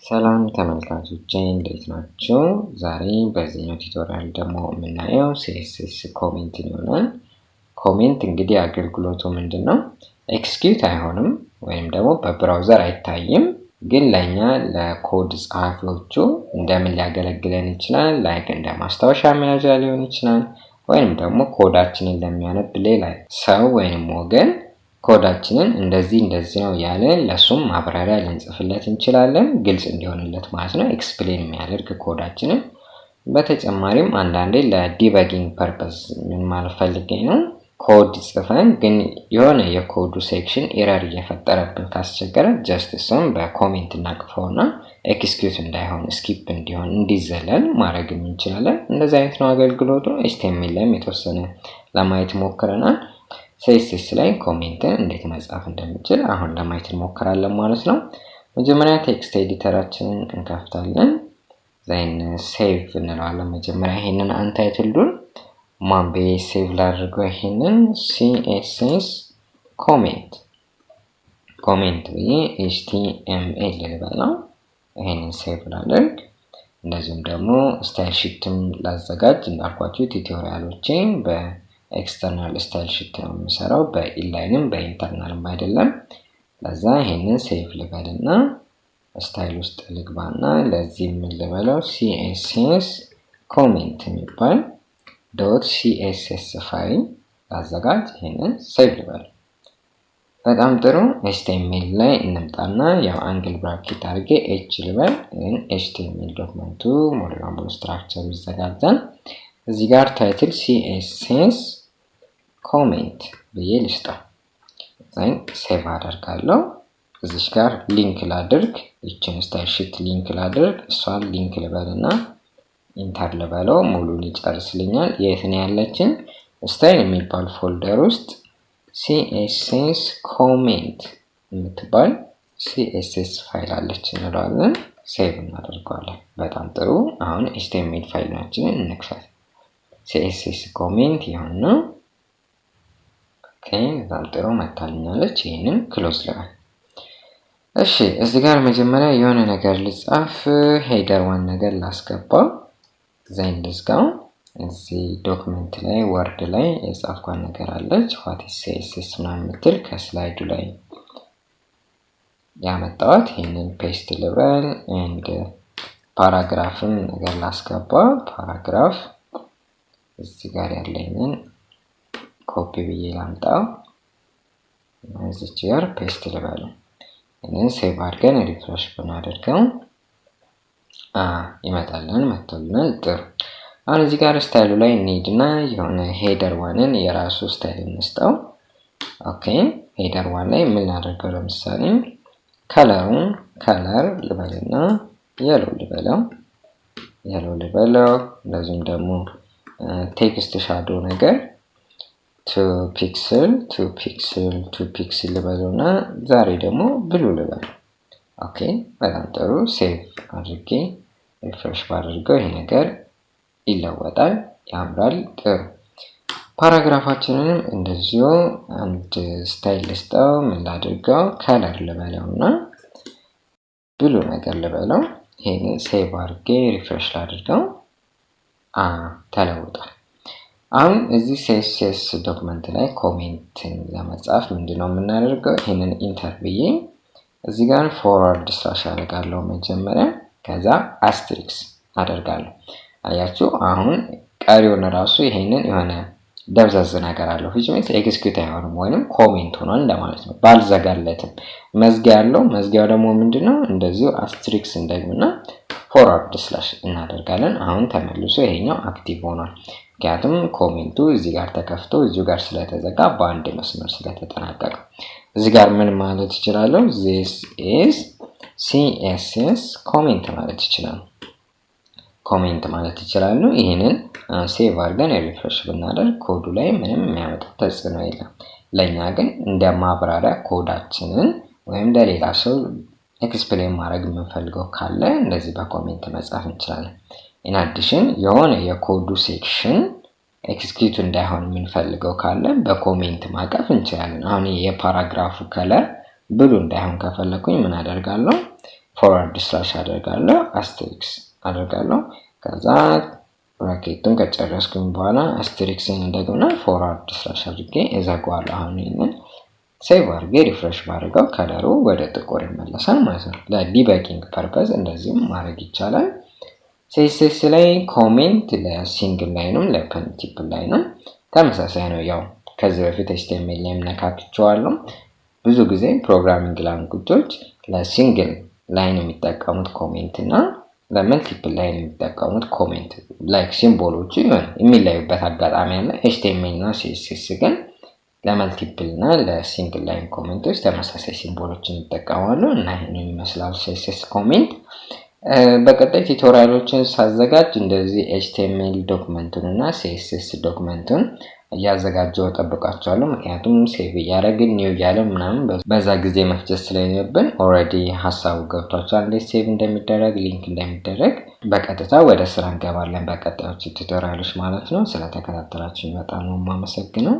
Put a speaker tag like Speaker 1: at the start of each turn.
Speaker 1: ሰላም ተመልካቾቼ እንዴት ናችሁ? ዛሬ በዚህኛው ቱቶሪያል ደግሞ የምናየው CSS ኮሜንት ይሆናል። ኮሜንት እንግዲህ አገልግሎቱ ምንድነው? ኤክስኪዩት አይሆንም ወይም ደግሞ በብራውዘር አይታይም፣ ግን ለኛ ለኮድ ጸሐፊዎቹ እንደምን ሊያገለግለን ይችላል? ላይክ እንደ ማስታወሻ መያዣ ሊሆን ይችላል፣ ወይም ደግሞ ኮዳችንን ለሚያነብ ሌላ ሰው ወይም ወገን ኮዳችንን እንደዚህ ነው ያለን ለሱም ማብራሪያ ልንጽፍለት እንችላለን፣ ግልጽ እንዲሆንለት ማለት ነው። ኤክስፕሌን የሚያደርግ ኮዳችንን በተጨማሪም አንዳንዴ ለዲበጊንግ ፐርፐስ ምን ማለት ፈልገኝ ነው፣ ኮድ ጽፈን ግን የሆነ የኮዱ ሴክሽን ኤረር እየፈጠረብን ካስቸገረ ጀስት እሱን በኮሜንት እናቅፈውና ኤክስኪዩት እንዳይሆን ስኪፕ እንዲሆን እንዲዘለል ማድረግ እንችላለን። እንደዚህ አይነት ነው አገልግሎቱ። HTML ላይም የተወሰነ ለማየት ሞክረናል። CSS ላይ ኮሜንትን እንዴት መጻፍ እንደምንችል አሁን ለማየት እንሞክራለን ማለት ነው። መጀመሪያ ቴክስት ኤዲተራችንን እንከፍታለን። ዜን ሴቭ እንለዋለን። መጀመሪያ ይሄንን አንታይትልዱን ማንቤ ሴቭ ላድርገው። ይሄንን CSS ኮሜንት ብዬ HTML ልበለው። ይሄንን ሴቭ ላድርግ። እንደዚሁም ደግሞ ስታይል ሺትም ላዘጋጅ እንዳልኳችሁ ቱቶሪያሎችን በኤክስተርናል ስታይል ሺት ነው የምሰራው፣ በኢንላይንም በኢንተርናልም አይደለም። ለዛ ይሄንን ሴቭ ልበልና ስታይል ውስጥ ልግባና ለዚህ ምን ልበለው CSS ኮሜንት የሚባል .css ፋይል ላዘጋጅ። ይሄንን ሴቭ ልበል። በጣም ጥሩ። HTML ላይ እንምጣና ያው አንግል ብራኬት አድርጌ h ልበል። HTML ዶክመንቱ ሙሉ ለሙሉ ስትራክቸሩ ይዘጋጃል። እዚህ ጋር ታይትል CSS ኮሜንት ብዬ ልስጠው። ዛን ሴቭ አደርጋለሁ። እዚህ ጋር ሊንክ ላድርግ፣ ይችን ስታይል ሺት ሊንክ ላድርግ። እሷን ሊንክ ልበልና ኢንተር ልበለው። ሙሉ ሊጨርስልኛል። የት ነው ያለችን? ስታይል የሚባል ፎልደር ውስጥ CSS ኮሜንት የምትባል CSS ፋይል አለች እንለዋለን። ሴቭ እናደርጋለን። በጣም ጥሩ። አሁን HTML ፋይላችንን እንክፈት። CSS ኮሜንት ይሆንና ኦኬ፣ በጣም ጥሩ መታልኛለች። ይሄንን ክሎዝ ልበል። እሺ፣ እዚህ ጋር መጀመሪያ የሆነ ነገር ልጻፍ። ሄደር ዋን ነገር ላስገባ። ዜን ልዝጋው። እዚህ ዶክመንት ላይ ወርድ ላይ የጻፍኳት ነገር አለች what is CSS ምናምን የምትል ከስላይዱ ላይ ያመጣዋት። ይሄንን ፔስት ልበል ኤንድ ፓራግራፍን ነገር ላስገባ። ፓራግራፍ እዚህ ጋር ያለኝን ኮፒ ብዬ ላምጣው። እዚች ጋር ፔስት ልበል። እኔን ሴቭ አድርገን ሪፍሬሽ ብናደርገው ይመጣልን፣ መጥቶልናል። ጥሩ። አሁን እዚህ ጋር ስታይሉ ላይ እንሂድና የሆነ ሄደር ዋንን የራሱ ስታይል እንስጠው። ኦኬ፣ ሄደር ዋን ላይ ምን ላደርገው? ለምሳሌ ከለሩን ከለር ልበልና የሎ ልበለው። እንደዚሁም ደግሞ ቴክስት ሻዶ ነገር 2 ፒክስል ልበለውና ዛሬ ደግሞ ብሉ ልበለው። ኦኬ፣ በጣም ጥሩ። ሴቭ አድርጌ ሪፍሬሽ ባደርገው ይሄ ነገር ይለወጣል፣ ያምራል። ጥሩ። ፓራግራፋችንን እንደዚሁ አንድ ስታይል ልስጠው። ምን ላድርገው? ከለር ልበለውና ብሉ ነገር ልበለው። ይሄንን ሴቭ አድርጌ ሪፍሬሽ ላድርገው። ተለውጧል። አሁን እዚህ CSS ዶክመንት ላይ ኮሜንትን ለመጻፍ ምንድነው የምናደርገው? ይሄንን ኢንተር ብዬ እዚህ ጋር ፎርዋርድ ስላሽ አደርጋለሁ መጀመሪያ፣ ከዛ አስትሪክስ አደርጋለሁ። አያችሁ፣ አሁን ቀሪውን ራሱ ይሄንን የሆነ ደብዘዝ ነገር አለው which means ኤክስኪዩት አይሆንም ወይንም ኮሜንት ሆኗል እንደማለት ነው። ባልዘጋለትም መዝጊያ ያለው። መዝጊያው ደግሞ ምንድነው? እንደዚሁ አስትሪክስ እንደግምና ፎርዋርድ ስላሽ እናደርጋለን። አሁን ተመልሶ ይሄኛው አክቲቭ ሆኗል። ምክንያቱም ኮሜንቱ እዚህ ጋር ተከፍቶ እዚህ ጋር ስለተዘጋ በአንድ መስመር ስለተጠናቀቀ። እዚህ ጋር ምን ማለት ይችላል? this is CSS ኮሜንት ማለት ይችላል። ይሄንን ሴቭ አድርገን ሪፍሬሽ ብናደርግ ኮዱ ላይ ምንም የሚያመጣው ተጽዕኖ የለም። ለኛ ግን እንደ ማብራሪያ ኮዳችንን ወይም ለሌላ ሰው ኤክስፕሌን ማድረግ የምንፈልገው ካለ እንደዚህ በኮሜንት መጻፍ እንችላለን። ኢን አዲሽን የሆነ የኮዱ ሴክሽን ኤክስኪዩት እንዳይሆን የምንፈልገው ካለ በኮሜንት ማቀፍ እንችላለን። አሁን የፓራግራፉ ከለር ብሉ እንዳይሆን ከፈለኩኝ ምን አደርጋለሁ? ፎርዋርድ ስላሽ አደርጋለሁ አስትሪክስ አደርጋለሁ ከዛ ብራኬቱን ከጨረስኩኝ በኋላ አስትሪክስን እንደገና ፎርዋርድ ስላሽ አድርጌ እዘጋዋለሁ። አሁን ይሄንን ሴቭ አድርጌ ሪፍሬሽ ባደርገው ከለሩ ወደ ጥቁር ይመለሳል ማለት ነው። ለዲበጊንግ ፐርፐዝ እንደዚህም ማድረግ ይቻላል። CSS ላይ ኮሜንት ለሲንግል ላይንም ለመልቲፕል ላይንም ተመሳሳይ ነው። ያው ከዚህ በፊት HTML ላይ ነካክቼዋለሁ። ብዙ ጊዜ ፕሮግራሚንግ ላንጉጆች ለሲንግል ላይን የሚጠቀሙት ኮሜንት እና ለመልቲፕል ላይን የሚጠቀሙት ኮሜንት ላይክ ሲምቦሎቹ የሚለዩበት አጋጣሚ አለ። HTML እና CSS ግን ለመልቲፕል እና ለሲንግል ላይን ኮሜንቶች ተመሳሳይ ሲምቦሎችን ይጠቀማሉ እና ይሄንን ይመስላል CSS ኮሜንት። በቀጣይ ቱቶሪያሎችን ሳዘጋጅ እንደዚህ HTML ዶክመንቱን እና CSS ዶክመንቱን እያዘጋጀው ተጠብቃቸዋለሁ። ምክንያቱም ሴቭ እያደረግን ኒው እያለን ምናምን በዛ ጊዜ መፍጀት ስለሌለብን ኦልሬዲ ሀሳቡ ገብቷቸዋል እንዴት ሴቭ እንደሚደረግ ሊንክ እንደሚደረግ። በቀጥታ ወደ ስራ እንገባለን በቀጣዮቹ ቱቶሪያሎች ማለት ነው። ስለተከታተላችሁኝ በጣም ነው የማመሰግነው።